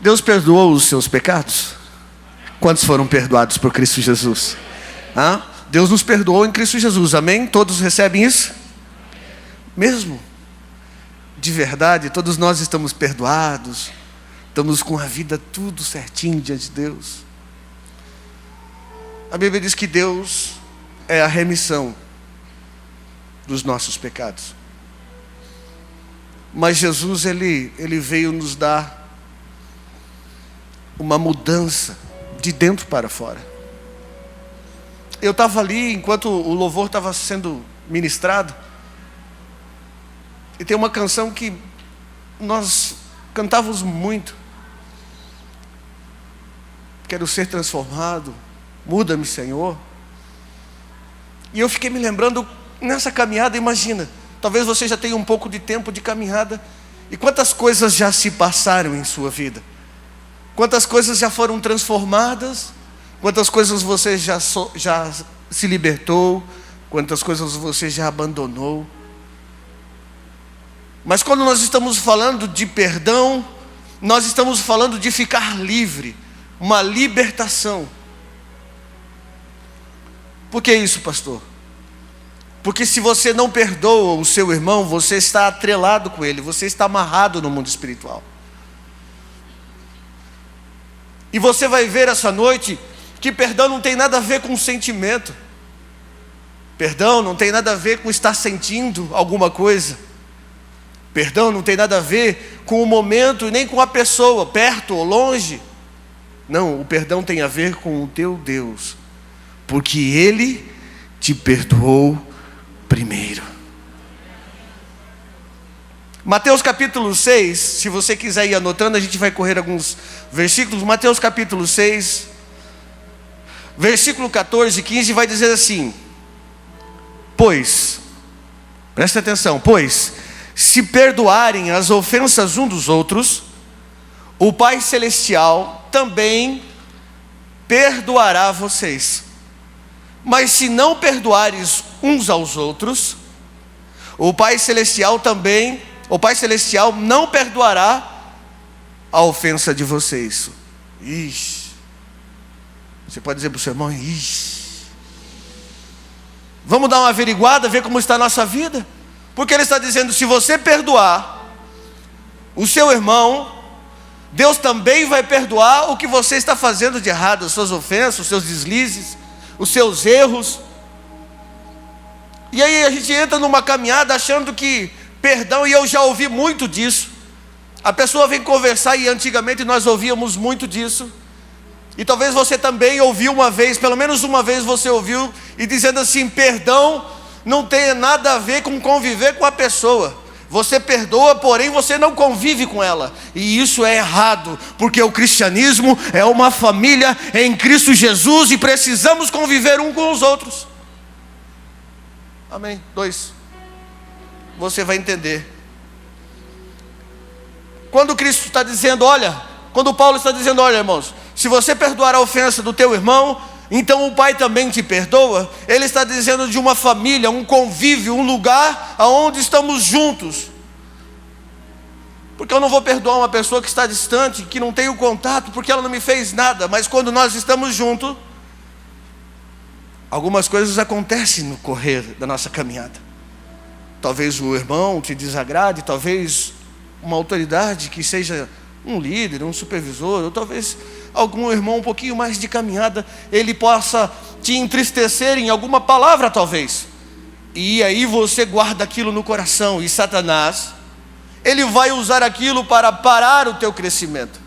Deus perdoou os seus pecados? Quantos foram perdoados por Cristo Jesus? Deus nos perdoou em Cristo Jesus, amém? Todos recebem isso? Mesmo de verdade, todos nós estamos perdoados, estamos com a vida tudo certinho diante de Deus. A Bíblia diz que Deus é a remissão dos nossos pecados. Mas Jesus, ele veio nos dar uma mudança de dentro para fora. Eu estava ali enquanto o louvor estava sendo ministrado, e tem uma canção que nós cantávamos muito. Quero ser transformado, muda-me, Senhor. E eu fiquei me lembrando, nessa caminhada, imagina, talvez você já tenha um pouco de tempo de caminhada, e quantas coisas já se passaram em sua vida, quantas coisas já foram transformadas, quantas coisas você já se libertou, quantas coisas você já abandonou. Mas quando nós estamos falando de perdão, nós estamos falando de ficar livre, uma libertação. Por que isso, pastor? Porque se você não perdoa o seu irmão, você está atrelado com ele, você está amarrado no mundo espiritual. E você vai ver essa noite que perdão não tem nada a ver com sentimento. Perdão não tem nada a ver com estar sentindo alguma coisa. Perdão não tem nada a ver com o momento e nem com a pessoa, perto ou longe. Não, o perdão tem a ver com o teu Deus, porque Ele te perdoou primeiro. Mateus capítulo 6, se você quiser ir anotando, a gente vai correr alguns versículos. Mateus capítulo 6, versículo 14 e 15 vai dizer assim: pois, presta atenção, pois, se perdoarem as ofensas um dos outros, o Pai Celestial também perdoará vocês. Mas se não perdoares uns aos outros, o Pai Celestial não perdoará a ofensa de vocês. Ixi. Você pode dizer para o seu irmão: ixi. Vamos dar uma averiguada, ver como está a nossa vida? Porque ele está dizendo, se você perdoar o seu irmão, Deus também vai perdoar o que você está fazendo de errado, as suas ofensas, os seus deslizes, os seus erros. E aí a gente entra numa caminhada achando que perdão, e eu já ouvi muito disso. A pessoa vem conversar, e antigamente nós ouvíamos muito disso. E talvez você também ouviu uma vez, pelo menos uma vez você ouviu, e dizendo assim: perdão não tem nada a ver com conviver com a pessoa. Você perdoa, porém você não convive com ela. E isso é errado, porque o cristianismo é uma família em Cristo Jesus e precisamos conviver um com os outros. Amém? 2. Você vai entender. Quando Cristo está dizendo, quando Paulo está dizendo, olha irmãos, se você perdoar a ofensa do teu irmão, então o Pai também te perdoa. Ele está dizendo de uma família, um convívio, um lugar onde estamos juntos. Porque eu não vou perdoar uma pessoa que está distante, que não tem o contato, porque ela não me fez nada. Mas quando nós estamos juntos, algumas coisas acontecem no correr da nossa caminhada. Talvez o irmão te desagrade, talvez uma autoridade que seja um líder, um supervisor, ou talvez algum irmão um pouquinho mais de caminhada, ele possa te entristecer em alguma palavra talvez, e aí você guarda aquilo no coração, e Satanás, ele vai usar aquilo para parar o teu crescimento,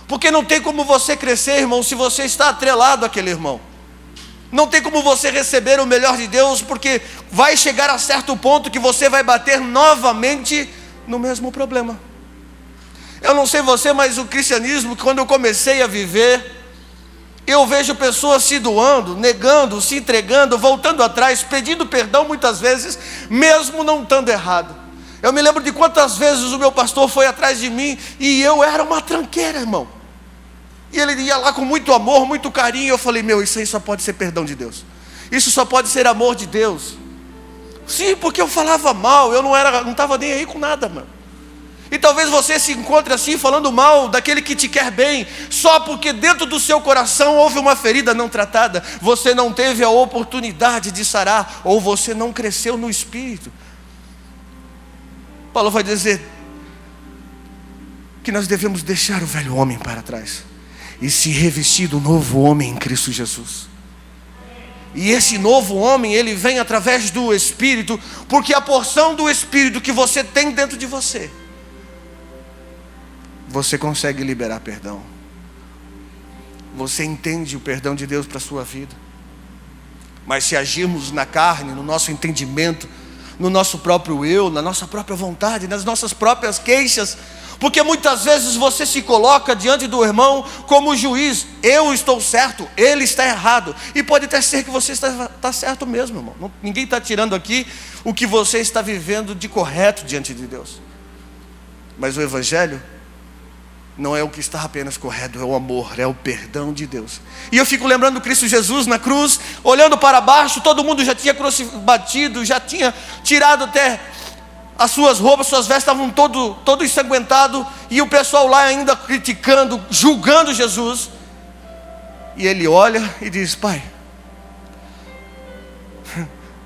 porque não tem como você crescer, irmão, se você está atrelado àquele irmão. Não tem como você receber o melhor de Deus, porque vai chegar a certo ponto que você vai bater novamente no mesmo problema. Eu não sei você, mas o cristianismo, quando eu comecei a viver, eu vejo pessoas se doando, negando, se entregando, voltando atrás, pedindo perdão muitas vezes, mesmo não estando errado. Eu me lembro de quantas vezes o meu pastor foi atrás de mim, e eu era uma tranqueira, irmão. E ele ia lá com muito amor, muito carinho, eu falei, isso aí só pode ser perdão de Deus. Isso só pode ser amor de Deus. Sim, porque eu falava mal, eu não estava nem aí com nada, mano. E talvez você se encontre assim, falando mal daquele que te quer bem, só porque dentro do seu coração houve uma ferida não tratada. Você não teve a oportunidade de sarar, ou você não cresceu no Espírito. Paulo vai dizer que nós devemos deixar o velho homem para trás e se revestir do novo homem em Cristo Jesus. E esse novo homem, ele vem através do Espírito, porque a porção do Espírito que você tem dentro de você, você consegue liberar perdão. Você entende o perdão de Deus para a sua vida. Mas se agirmos na carne, no nosso entendimento, no nosso próprio eu, na nossa própria vontade, nas nossas próprias queixas, porque muitas vezes você se coloca diante do irmão como juiz. Eu estou certo, ele está errado. E pode até ser que você está certo mesmo, irmão. Ninguém está tirando aqui o que você está vivendo de correto diante de Deus. Mas o Evangelho não é o que está apenas correto, é o amor, é o perdão de Deus. E eu fico lembrando Cristo Jesus na cruz, olhando para baixo, todo mundo já tinha batido, já tinha tirado até as suas roupas, suas vestes estavam todo ensanguentado, e o pessoal lá ainda criticando, julgando Jesus. E ele olha e diz: Pai,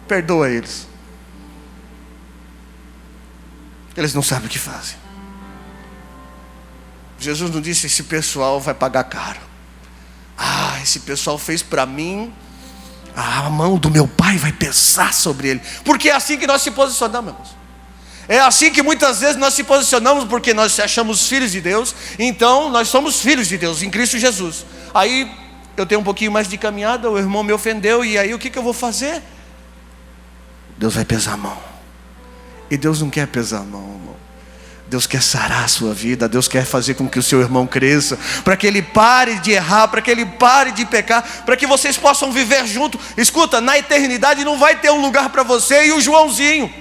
perdoa eles, eles não sabem o que fazem. Jesus não disse: esse pessoal vai pagar caro. Esse pessoal fez para mim, a mão do meu pai vai pesar sobre ele. Porque é assim que nós se posicionamos, irmãos. É assim que muitas vezes nós se posicionamos, porque nós se achamos filhos de Deus. Então nós somos filhos de Deus em Cristo Jesus. Aí eu tenho um pouquinho mais de caminhada, o irmão me ofendeu, e aí o que eu vou fazer? Deus vai pesar a mão. E Deus não quer pesar a mão, irmão. Deus quer sarar a sua vida. Deus quer fazer com que o seu irmão cresça, para que ele pare de errar, para que ele pare de pecar, para que vocês possam viver junto. Escuta, na eternidade não vai ter um lugar para você e o Joãozinho.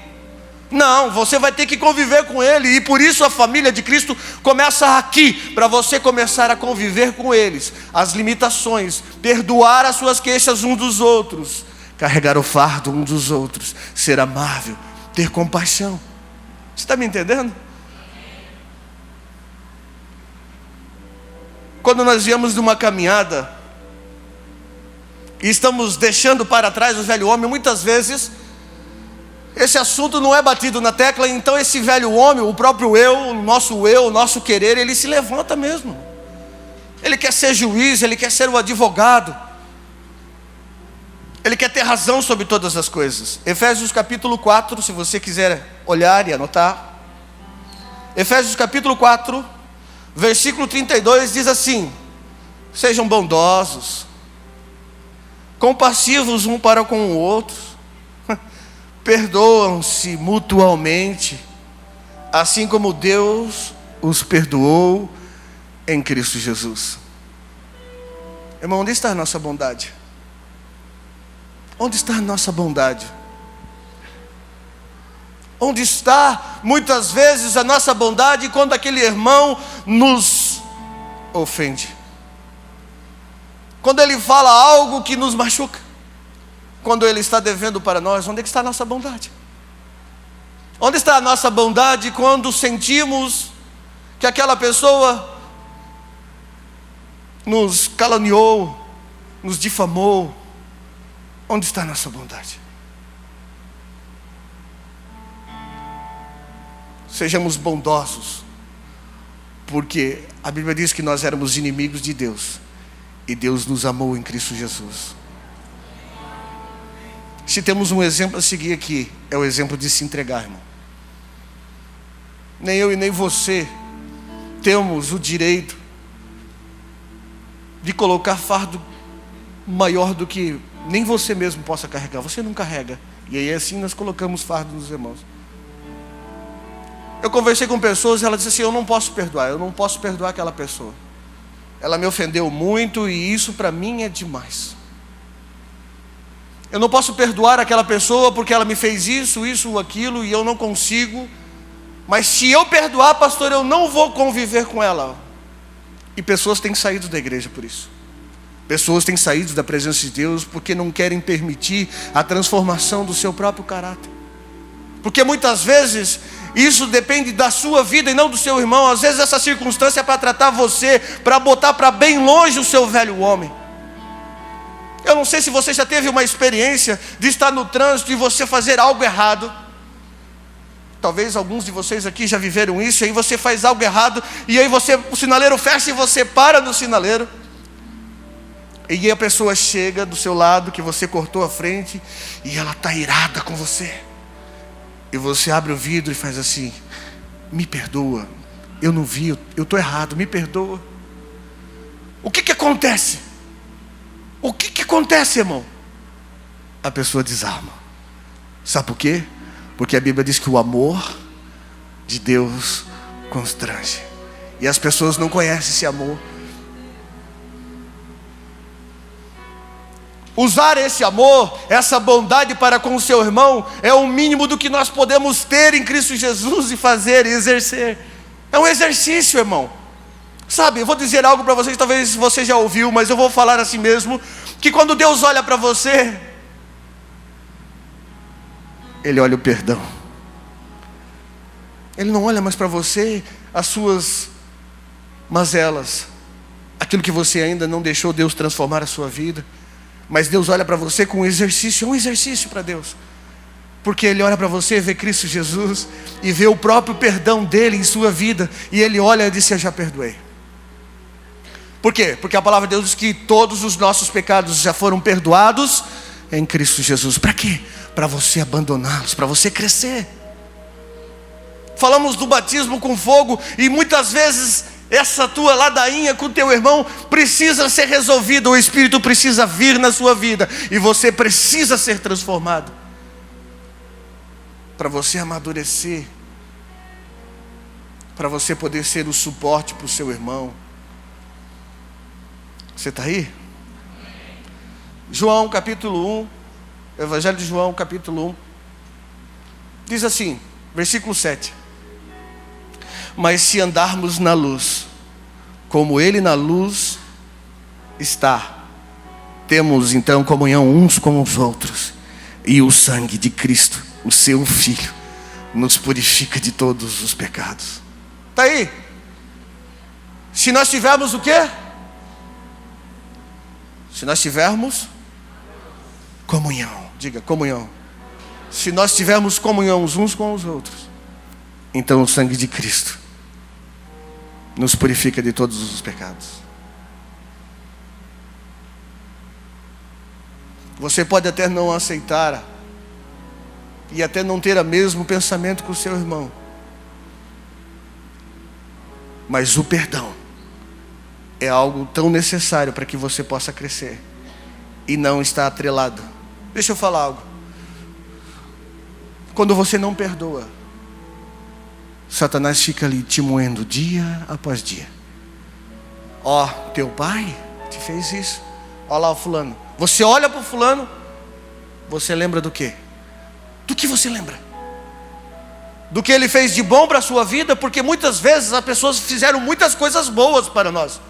Não, você vai ter que conviver com ele. E por isso a família de Cristo começa aqui, para você começar a conviver com eles, as limitações, perdoar as suas queixas uns dos outros, carregar o fardo uns dos outros, ser amável, ter compaixão. Você está me entendendo? Quando nós viemos de uma caminhada e estamos deixando para trás o velho homem, muitas vezes esse assunto não é batido na tecla. Então esse velho homem, o próprio eu, o nosso querer, ele se levanta mesmo. Ele quer ser juiz, ele quer ser o advogado, ele quer ter razão sobre todas as coisas. Efésios capítulo 4, se você quiser olhar e anotar. Efésios capítulo 4, versículo 32 diz assim: sejam bondosos, compassivos um para com o outro, perdoam-se mutualmente, assim como Deus os perdoou em Cristo Jesus. Irmão, onde está a nossa bondade? Onde está a nossa bondade? Onde está muitas vezes a nossa bondade quando aquele irmão nos ofende? Quando ele fala algo que nos machuca? Quando ele está devendo para nós? Onde é que está a nossa bondade? Onde está a nossa bondade quando sentimos que aquela pessoa nos caluniou, nos difamou? Onde está a nossa bondade? Sejamos bondosos, porque a Bíblia diz que nós éramos inimigos de Deus e Deus nos amou em Cristo Jesus. Se temos um exemplo a seguir aqui, é o exemplo de se entregar, irmão. Nem eu e nem você temos o direito de colocar fardo maior do que nem você mesmo possa carregar. Você não carrega. E aí assim nós colocamos fardo nos irmãos. Eu conversei com pessoas e ela disse assim: eu não posso perdoar aquela pessoa. Ela me ofendeu muito e isso para mim é demais. Eu não posso perdoar aquela pessoa porque ela me fez isso, aquilo, e eu não consigo. Mas se eu perdoar, pastor, eu não vou conviver com ela. E pessoas têm saído da igreja por isso. Pessoas têm saído da presença de Deus porque não querem permitir a transformação do seu próprio caráter. Porque muitas vezes Isso depende da sua vida e não do seu irmão. Às vezes essa circunstância é para tratar você, para botar para bem longe o seu velho homem. Eu não sei se você já teve uma experiência de estar no trânsito e você fazer algo errado. Talvez alguns de vocês aqui já viveram isso. E aí você faz algo errado, e aí o sinaleiro fecha e você para no sinaleiro. E aí a pessoa chega do seu lado, que você cortou a frente, e ela está irada com você. E você abre o vidro e faz assim: me perdoa, eu não vi, eu estou errado, me perdoa. O que acontece? O que acontece, irmão? A pessoa desarma. Sabe por quê? Porque a Bíblia diz que o amor de Deus constrange. E as pessoas não conhecem esse amor. Usar esse amor, essa bondade para com o seu irmão, é o mínimo do que nós podemos ter em Cristo Jesus e fazer e exercer. É um exercício, irmão. Sabe, eu vou dizer algo para vocês, talvez você já ouviu, mas eu vou falar assim mesmo, que quando Deus olha para você, Ele olha o perdão. Ele não olha mais para você as suas mazelas, aquilo que você ainda não deixou Deus transformar a sua vida. Mas Deus olha para você com um exercício, é um exercício para Deus. Porque Ele olha para você, vê Cristo Jesus e vê o próprio perdão dEle em sua vida. E Ele olha e diz: eu já perdoei. Por quê? Porque a palavra de Deus diz que todos os nossos pecados já foram perdoados em Cristo Jesus. Para quê? Para você abandoná-los, para você crescer. Falamos do batismo com fogo, e muitas vezes essa tua ladainha com teu irmão precisa ser resolvida. O Espírito precisa vir na sua vida, e você precisa ser transformado, para você amadurecer, para você poder ser o suporte para o seu irmão. Você está aí? João capítulo 1, Evangelho de João capítulo 1, diz assim, versículo 7: mas se andarmos na luz, como Ele na luz está, temos então comunhão uns com os outros, e o sangue de Cristo, o seu Filho, nos purifica de todos os pecados. Está aí? Se nós tivermos o quê? Se nós tivermos comunhão, diga comunhão. Se nós tivermos comunhão uns com os outros, então o sangue de Cristo nos purifica de todos os pecados. Você pode até não aceitar e até não ter o mesmo pensamento que o seu irmão, mas o perdão é algo tão necessário para que você possa crescer e não está atrelado. Deixa eu falar algo. Quando você não perdoa, Satanás fica ali te moendo dia após dia. Ó, teu pai te fez isso. Ó lá o fulano. Você olha para o fulano, você lembra do quê? Do que você lembra? Do que ele fez de bom para a sua vida? Porque muitas vezes as pessoas fizeram muitas coisas boas para nós,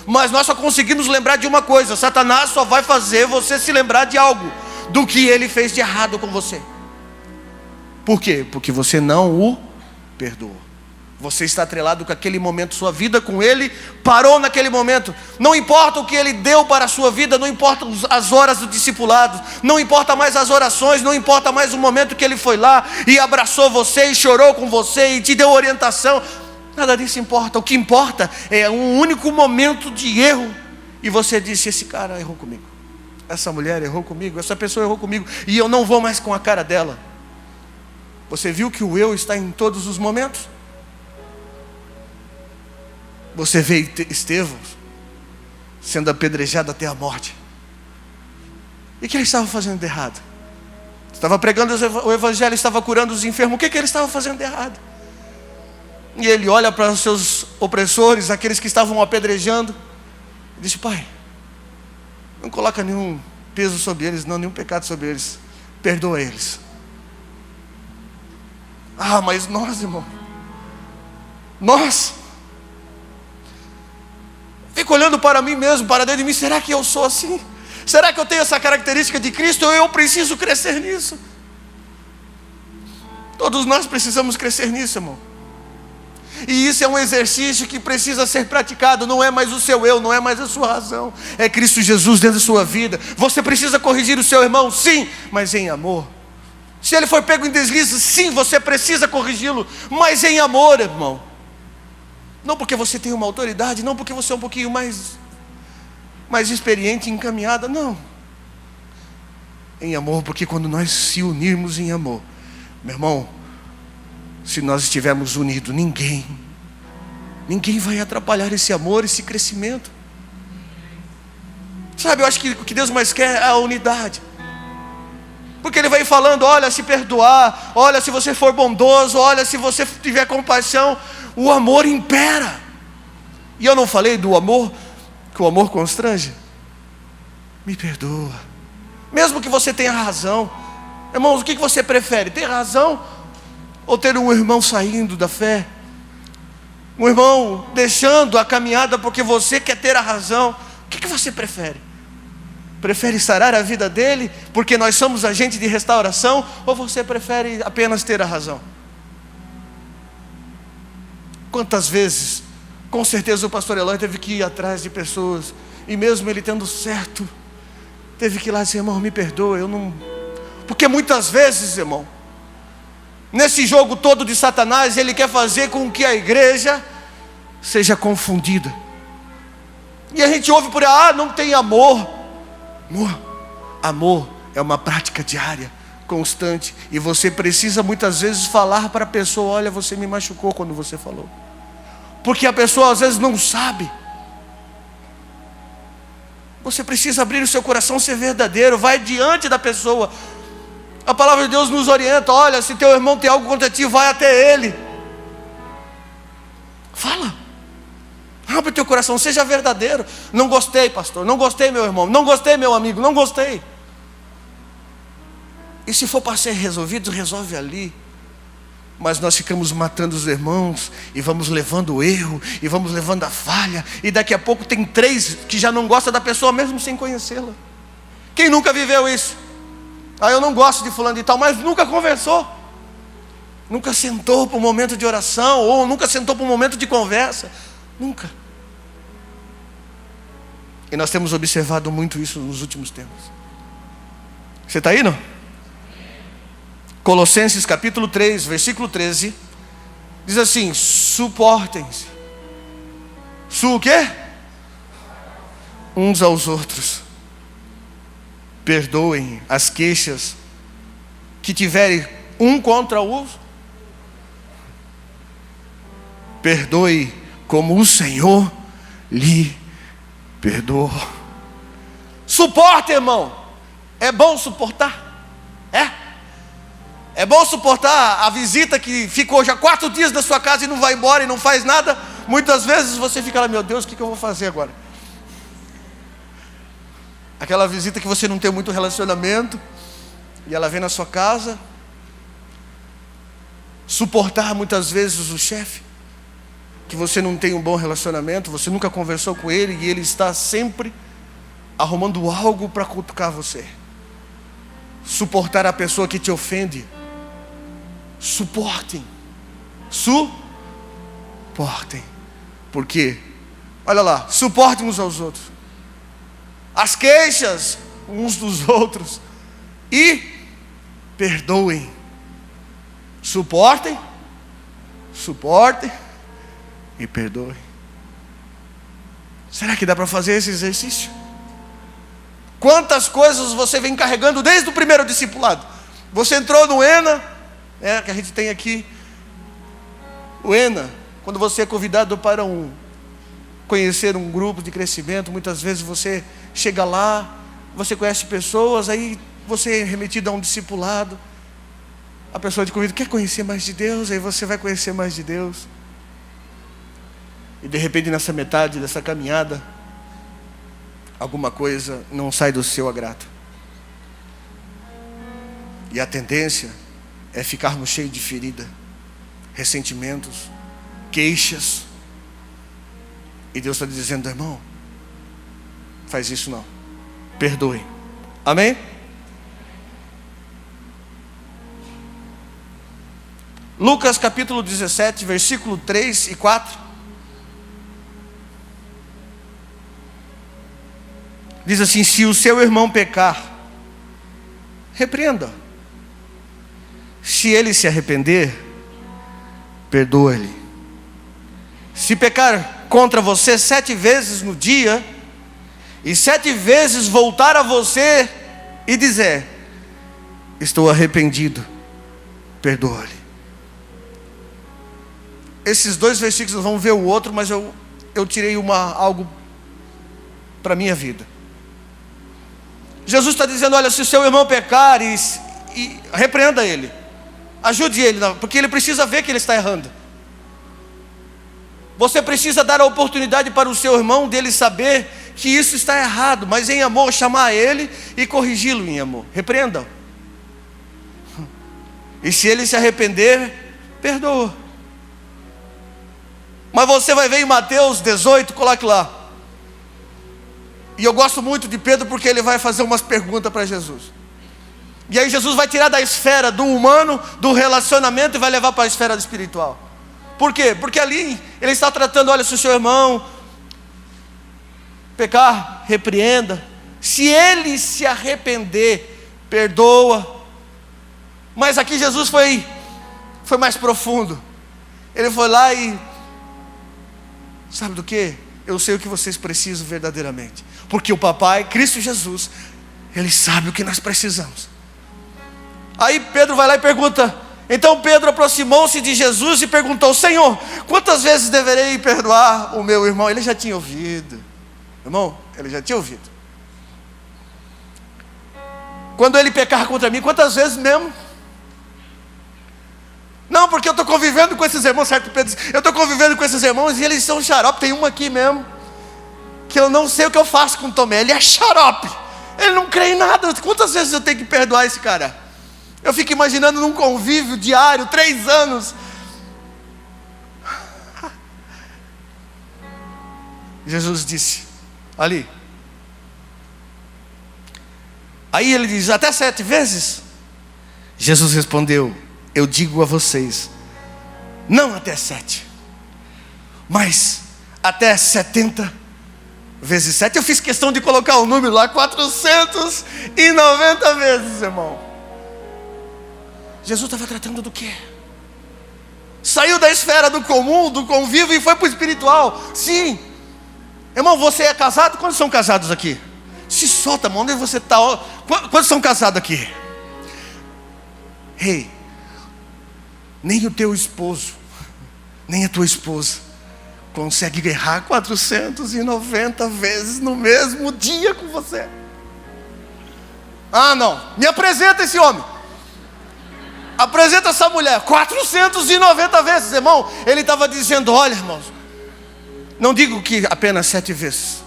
mas nós só conseguimos lembrar de uma coisa. Satanás só vai fazer você se lembrar de algo, do que ele fez de errado com você. Por quê? Porque você não o perdoou. Você está atrelado com aquele momento, sua vida com ele parou naquele momento. Não importa o que ele deu para a sua vida, não importa as horas do discipulado, não importa mais as orações, não importa mais o momento que ele foi lá e abraçou você e chorou com você e te deu orientação. Nada disso importa. O que importa é um único momento de erro, e você disse: esse cara errou comigo, essa mulher errou comigo, essa pessoa errou comigo, e eu não vou mais com a cara dela. Você viu que o eu está em todos os momentos? Você vê Estevão sendo apedrejado até a morte. E o que ele estava fazendo de errado? Estava pregando o evangelho, estava curando os enfermos. O que ele estava fazendo de errado? E ele olha para os seus opressores, aqueles que estavam apedrejando, e diz: pai, não coloca nenhum peso sobre eles, não, nenhum pecado sobre eles, perdoa eles. Ah, mas nós, irmão, nós, fico olhando para mim mesmo, para dentro de mim. Será que eu sou assim? Será que eu tenho essa característica de Cristo? Ou eu preciso crescer nisso? Todos nós precisamos crescer nisso, irmão. E isso é um exercício que precisa ser praticado. Não é mais o seu eu, não é mais a sua razão. É Cristo Jesus dentro da sua vida. Você precisa corrigir o seu irmão, sim, mas em amor. Se ele for pego em deslize, sim, você precisa corrigi-lo, mas em amor, irmão. Não porque você tem uma autoridade, não porque você é um pouquinho mais experiente e encaminhada, não. Em amor, porque quando nós se unirmos em amor, meu irmão, se nós estivermos unidos, ninguém vai atrapalhar esse amor, esse crescimento. Sabe, eu acho que o que Deus mais quer é a unidade. Porque Ele vai falando, olha, se perdoar, olha, se você for bondoso, olha, se você tiver compaixão, o amor impera. E eu não falei do amor, que o amor constrange? Me perdoa. Mesmo que você tenha razão. Irmãos, o que você prefere? Ter razão ou ter um irmão saindo da fé? Um irmão deixando a caminhada porque você quer ter a razão? O que você prefere? Prefere sarar a vida dele porque nós somos agente de restauração? Ou você prefere apenas ter a razão? Quantas vezes, com certeza o pastor Eloy teve que ir atrás de pessoas, e mesmo ele tendo certo, teve que ir lá dizer, irmão, me perdoa, eu não... Porque muitas vezes, irmão, nesse jogo todo de Satanás, ele quer fazer com que a igreja seja confundida. E a gente ouve por aí, não tem amor. Amor é uma prática diária, constante. E você precisa muitas vezes falar para a pessoa, olha, você me machucou quando você falou. Porque a pessoa às vezes não sabe. Você precisa abrir o seu coração, ser verdadeiro. Vai diante da pessoa. A palavra de Deus nos orienta, olha, se teu irmão tem algo contra ti, vai até ele. Fala. Abre o teu coração, seja verdadeiro. Não gostei, pastor, não gostei, meu irmão, não gostei, meu amigo, não gostei. E se for para ser resolvido, resolve ali. Mas nós ficamos matando os irmãos, e vamos levando o erro, e vamos levando a falha, e daqui a pouco tem 3 que já não gostam da pessoa mesmo sem conhecê-la. Quem nunca viveu isso? Eu não gosto de fulano e tal, mas nunca conversou. Nunca sentou para um momento de oração, ou nunca sentou para um momento de conversa. Nunca. E nós temos observado muito isso nos últimos tempos. Você está aí, não? Colossenses capítulo 3, versículo 13. Diz assim, suportem-se. O quê? Uns aos outros. Perdoem as queixas que tiverem um contra o outro. Perdoe como o Senhor lhe perdoou. Suporte, irmão. É bom suportar? É bom suportar a visita que ficou já 4 dias na sua casa e não vai embora e não faz nada? Muitas vezes você fica lá, meu Deus, o que eu vou fazer agora? Aquela visita que você não tem muito relacionamento, e ela vem na sua casa. Suportar muitas vezes o chefe, que você não tem um bom relacionamento, você nunca conversou com ele, e ele está sempre arrumando algo para cutucar você. Suportar a pessoa que te ofende. Suportem. Por quê? Olha lá, suportem uns aos outros. As queixas uns dos outros. E perdoem. Suportem e perdoem. Será que dá para fazer esse exercício? Quantas coisas você vem carregando desde o primeiro discipulado? Você entrou no ENA, que a gente tem aqui. O ENA, quando você é convidado para conhecer um grupo de crescimento, muitas vezes você chega lá, você conhece pessoas, aí você é remetido a um discipulado. A pessoa te convida, quer conhecer mais de Deus? Aí você vai conhecer mais de Deus. E de repente nessa metade dessa caminhada, alguma coisa não sai do seu agrado. E a tendência é ficarmos cheios de ferida, ressentimentos, queixas. E Deus está dizendo, irmão, faz isso não. Perdoe. Amém? Lucas capítulo 17, versículo 3 e 4. Diz assim: se o seu irmão pecar, repreenda. Se ele se arrepender, perdoa-lhe. Se pecar contra você 7 vezes no dia, e 7 vezes voltar a você e dizer: estou arrependido, perdoa-lhe. Esses 2 versículos, vamos ver o outro, mas eu tirei algo para a minha vida. Jesus está dizendo: olha, se o seu irmão pecar, e repreenda ele, ajude ele, porque ele precisa ver que ele está errando. Você precisa dar a oportunidade para o seu irmão dele saber que isso está errado, mas em amor chamar ele e corrigi-lo em amor. Repreenda. E se ele se arrepender, perdoa. Mas você vai ver em Mateus 18, coloque lá. E eu gosto muito de Pedro porque ele vai fazer umas perguntas para Jesus. E aí Jesus vai tirar da esfera do humano, do relacionamento, e vai levar para a esfera espiritual. Por quê? Porque ali ele está tratando: olha, se o seu irmão pecar, repreenda. Se ele se arrepender, perdoa. Mas aqui Jesus foi mais profundo. Ele foi lá e... sabe do que? Eu sei o que vocês precisam verdadeiramente. Porque o papai, Cristo Jesus, Ele sabe o que nós precisamos. Aí Pedro vai lá e pergunta. Então Pedro aproximou-se de Jesus e perguntou: Senhor, quantas vezes deverei perdoar o meu irmão? Ele já tinha ouvido. Irmão, ele já tinha ouvido. Quando ele pecar contra mim, quantas vezes mesmo? Não, porque eu estou convivendo com esses irmãos, certo? Pedro diz: eu estou convivendo com esses irmãos e eles são xarope. Tem um aqui mesmo, que eu não sei o que eu faço com o Tomé. Ele é xarope, ele não crê em nada. Quantas vezes eu tenho que perdoar esse cara? Eu fico imaginando num convívio diário, 3 anos. Jesus disse ali. Aí ele diz: até 7 vezes? Jesus respondeu: eu digo a vocês, não até 7, mas até 70 vezes 7. Eu fiz questão de colocar o número lá, 490 vezes, irmão. Jesus estava tratando do quê? Saiu da esfera do comum, do convívio, e foi para o espiritual. Sim. Irmão, você é casado? Quantos são casados aqui? Se solta, irmão, onde você está? Quantos são casados aqui? Ei, nem o teu esposo, nem a tua esposa consegue errar 490 vezes no mesmo dia com você. Ah, não, me apresenta esse homem, apresenta essa mulher, 490 vezes, irmão. Ele estava dizendo: olha, irmãos, não digo que apenas 7 vezes,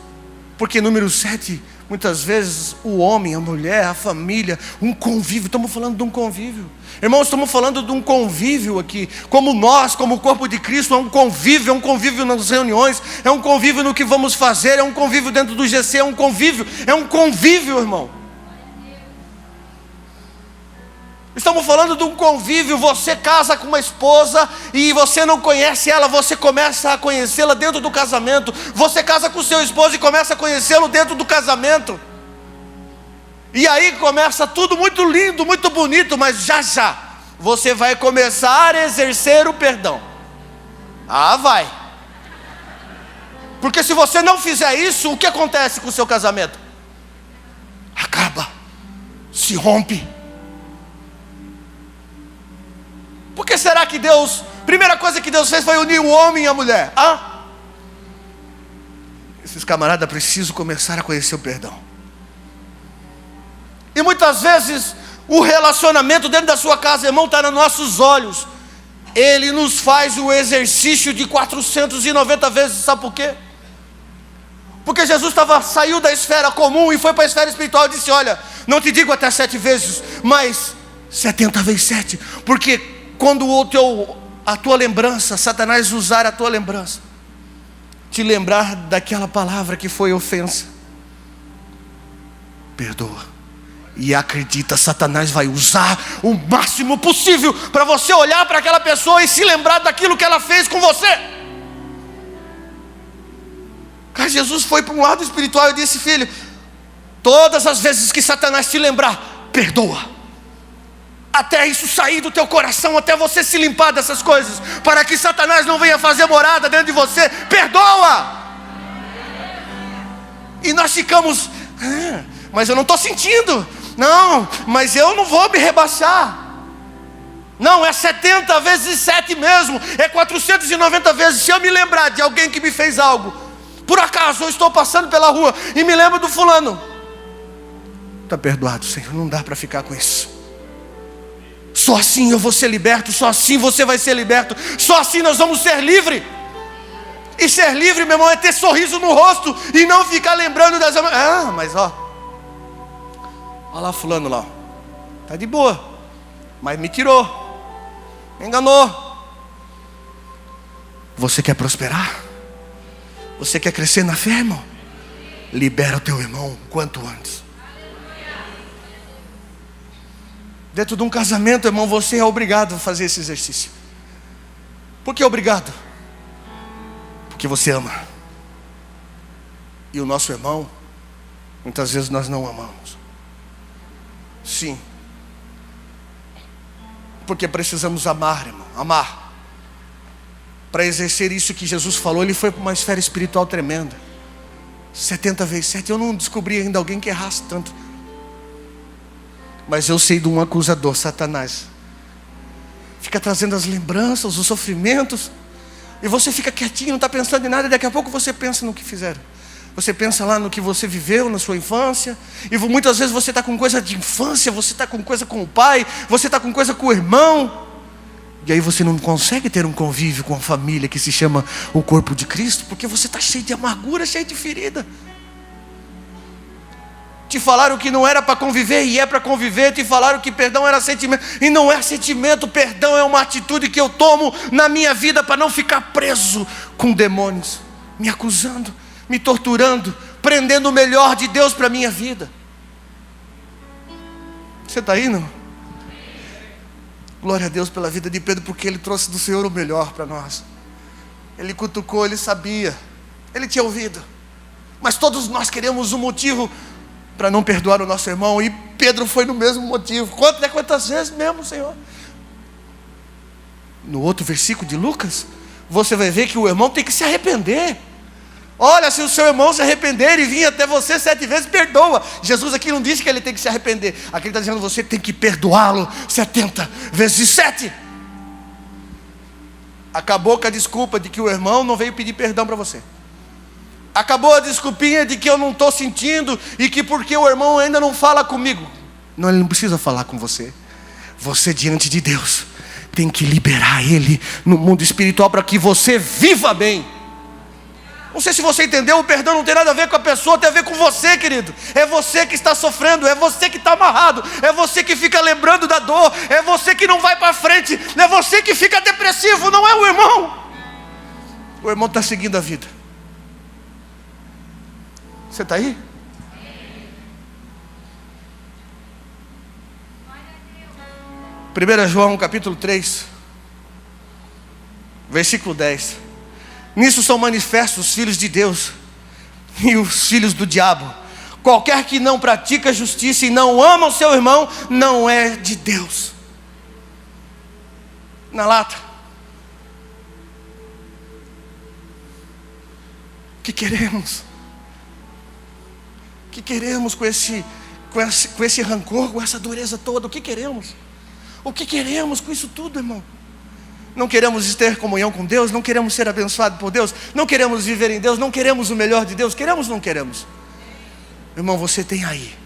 porque número 7, muitas vezes o homem, a mulher, a família, um convívio. Estamos falando de um convívio, irmãos, estamos falando de um convívio aqui. Como nós, como o corpo de Cristo, é um convívio nas reuniões, é um convívio no que vamos fazer, é um convívio dentro do GC, é um convívio, irmão. Estamos falando de um convívio. Você casa com uma esposa e você não conhece ela, você começa a conhecê-la dentro do casamento. Você casa com o seu esposo e começa a conhecê-lo dentro do casamento. E aí começa tudo muito lindo, muito bonito, mas já você vai começar a exercer o perdão. Ah, vai. Porque se você não fizer isso, o que acontece com o seu casamento? Acaba, se rompe. Por que será que Deus, primeira coisa que Deus fez foi unir o homem e a mulher? Esses camaradas precisam começar a conhecer o perdão. E muitas vezes o relacionamento dentro da sua casa, irmão, está nos nossos olhos. Ele nos faz o exercício de 490 vezes. Sabe por quê? Porque Jesus saiu da esfera comum e foi para a esfera espiritual e disse: olha, não te digo até 7 vezes, mas 70 vezes 7. Porque quando a tua lembrança, Satanás usar a tua lembrança, te lembrar daquela palavra que foi ofensa, perdoa. E acredita, Satanás vai usar o máximo possível para você olhar para aquela pessoa e se lembrar daquilo que ela fez com você. Cara, Jesus foi para um lado espiritual e disse: filho, todas as vezes que Satanás te lembrar, perdoa. Até isso sair do teu coração, até você se limpar dessas coisas, para que Satanás não venha fazer morada dentro de você. Perdoa. E nós ficamos: mas eu não estou sentindo. Não, mas eu não vou me rebaixar. Não, é 70 vezes 7 mesmo. É 490 vezes. Se eu me lembrar de alguém que me fez algo, por acaso eu estou passando pela rua e me lembro do fulano, está perdoado, Senhor. Não dá para ficar com isso. Só assim eu vou ser liberto. Só assim você vai ser liberto. Só assim nós vamos ser livres. E ser livre, meu irmão, é ter sorriso no rosto e não ficar lembrando das... mas olha lá fulano lá, tá de boa, mas me tirou, me enganou. Você quer prosperar? Você quer crescer na fé, irmão? Libera o teu irmão quanto antes. Dentro de um casamento, irmão, você é obrigado a fazer esse exercício. Por que é obrigado? Porque você ama. E o nosso irmão, muitas vezes nós não amamos. Sim. Porque precisamos amar, irmão. Amar. Para exercer isso que Jesus falou, ele foi para uma esfera espiritual tremenda. 70 vezes 7. Eu não descobri ainda alguém que errasse tanto. Mas eu sei de um acusador, Satanás. Fica trazendo as lembranças, os sofrimentos. E você fica quietinho, não está pensando em nada. E daqui a pouco você pensa no que fizeram. Você pensa lá no que você viveu na sua infância. E muitas vezes você está com coisa de infância. Você está com coisa com o pai. Você está com coisa com o irmão. E aí você não consegue ter um convívio com a família que se chama o corpo de Cristo. Porque você está cheio de amargura, cheio de ferida. Te falaram que não era para conviver e é para conviver. Te falaram que perdão era sentimento e não é sentimento. Perdão é uma atitude que eu tomo na minha vida para não ficar preso com demônios, me acusando, me torturando, prendendo o melhor de Deus para a minha vida. Você está aí, não? Glória a Deus pela vida de Pedro, porque ele trouxe do Senhor o melhor para nós. Ele cutucou, ele sabia, ele tinha ouvido. Mas todos nós queremos um motivo para não perdoar o nosso irmão. E Pedro foi no mesmo motivo. Quantas vezes mesmo, Senhor? No outro versículo de Lucas, você vai ver que o irmão tem que se arrepender. Olha, se o seu irmão se arrepender e vir até você 7 vezes, perdoa. Jesus aqui não disse que ele tem que se arrepender. Aqui ele está dizendo: você tem que perdoá-lo 70 vezes 7. Acabou com a desculpa de que o irmão não veio pedir perdão para você. Acabou a desculpinha de que eu não estou sentindo e que porque o irmão ainda não fala comigo. Não, ele não precisa falar com você. Você diante de Deus tem que liberar ele no mundo espiritual para que você viva bem. Não sei se você entendeu, o perdão não tem nada a ver com a pessoa, tem a ver com você, querido. É você que está sofrendo, é você que está amarrado, é você que fica lembrando da dor, é você que não vai para frente, é você que fica depressivo, não é o irmão. O irmão está seguindo a vida. Você está aí? 1 João capítulo 3, versículo 10. Nisso são manifestos os filhos de Deus e os filhos do diabo. Qualquer que não pratica justiça e não ama o seu irmão, não é de Deus. Na lata. O que queremos? O que queremos com esse rancor, com essa dureza toda? O que queremos? O que queremos com isso tudo, irmão? Não queremos ter comunhão com Deus, não queremos ser abençoados por Deus, não queremos viver em Deus, não queremos o melhor de Deus. Queremos ou não queremos? Irmão, você tem aí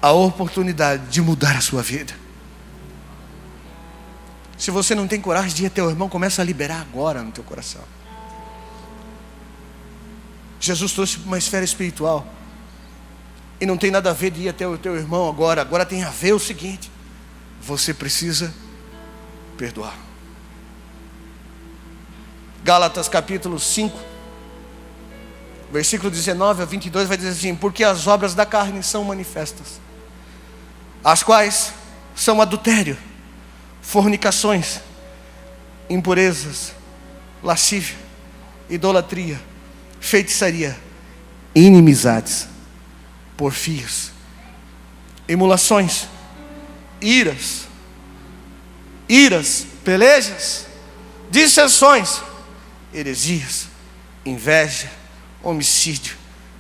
a oportunidade de mudar a sua vida. Se você não tem coragem de ir até o irmão, começa a liberar agora no teu coração. Jesus trouxe uma esfera espiritual. E não tem nada a ver de ir até o teu irmão agora. Agora tem a ver o seguinte: você precisa perdoar. Gálatas capítulo 5, versículo 19 a 22 vai dizer assim: porque as obras da carne são manifestas: as quais são adultério, fornicações, impurezas, lascívia, idolatria, feitiçaria, inimizades, porfias, emulações, iras, pelejas, dissensões, heresias, inveja, homicídio,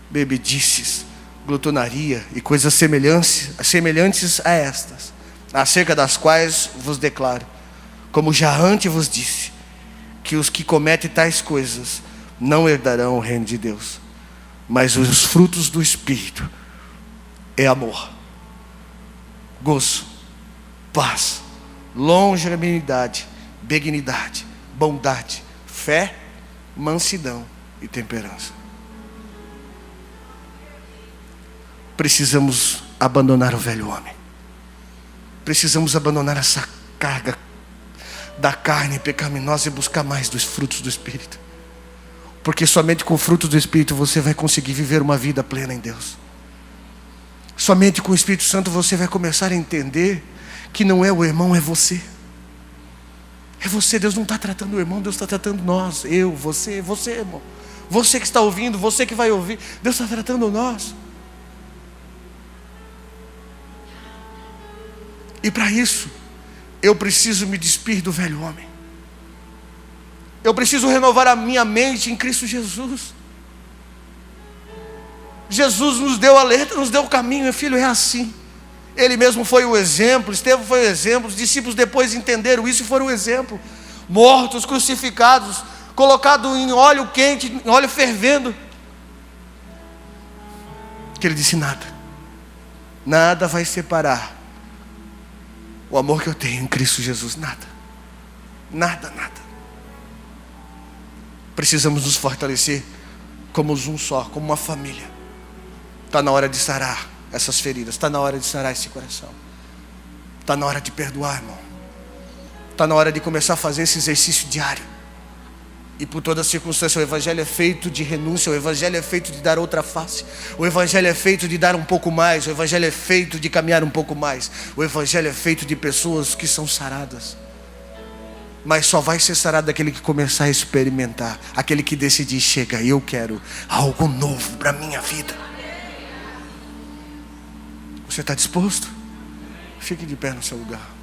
bebedices, glutonaria e coisas semelhantes a estas, acerca das quais vos declaro, como já antes vos disse, que os que cometem tais coisas não herdarão o reino de Deus. Mas os frutos do Espírito é amor, gozo, paz, longanimidade, benignidade, bondade, fé, mansidão e temperança. Precisamos abandonar o velho homem. Precisamos abandonar essa carga da carne pecaminosa e buscar mais dos frutos do Espírito. Porque somente com frutos do Espírito você vai conseguir viver uma vida plena em Deus. Somente com o Espírito Santo você vai começar a entender que não é o irmão, é você. É você. Deus não está tratando o irmão, Deus está tratando nós. Eu, você, irmão. Você que está ouvindo, você que vai ouvir, Deus está tratando nós. E para isso, eu preciso me despir do velho homem. Eu preciso renovar a minha mente em Cristo Jesus. Jesus nos deu a letra, nos deu o caminho. Meu filho, é assim. Ele mesmo foi o exemplo, Estevão foi o exemplo. Os discípulos depois entenderam isso e foram o exemplo. Mortos, crucificados, colocados em óleo quente, em óleo fervendo. Que ele disse: nada vai separar o amor que eu tenho em Cristo Jesus. Nada. Precisamos nos fortalecer como um só, como uma família. Está na hora de sarar essas feridas. Está na hora de sarar esse coração. Está na hora de perdoar, irmão. Está na hora de começar a fazer esse exercício diário. E por toda circunstância, o Evangelho é feito de renúncia. O Evangelho é feito de dar outra face. O Evangelho é feito de dar um pouco mais. O Evangelho é feito de caminhar um pouco mais. O Evangelho é feito de pessoas que são saradas. Mas só vai ser sarado aquele que começar a experimentar. Aquele que decidir: chega, eu quero algo novo para a minha vida. Você está disposto? Fique de pé no seu lugar.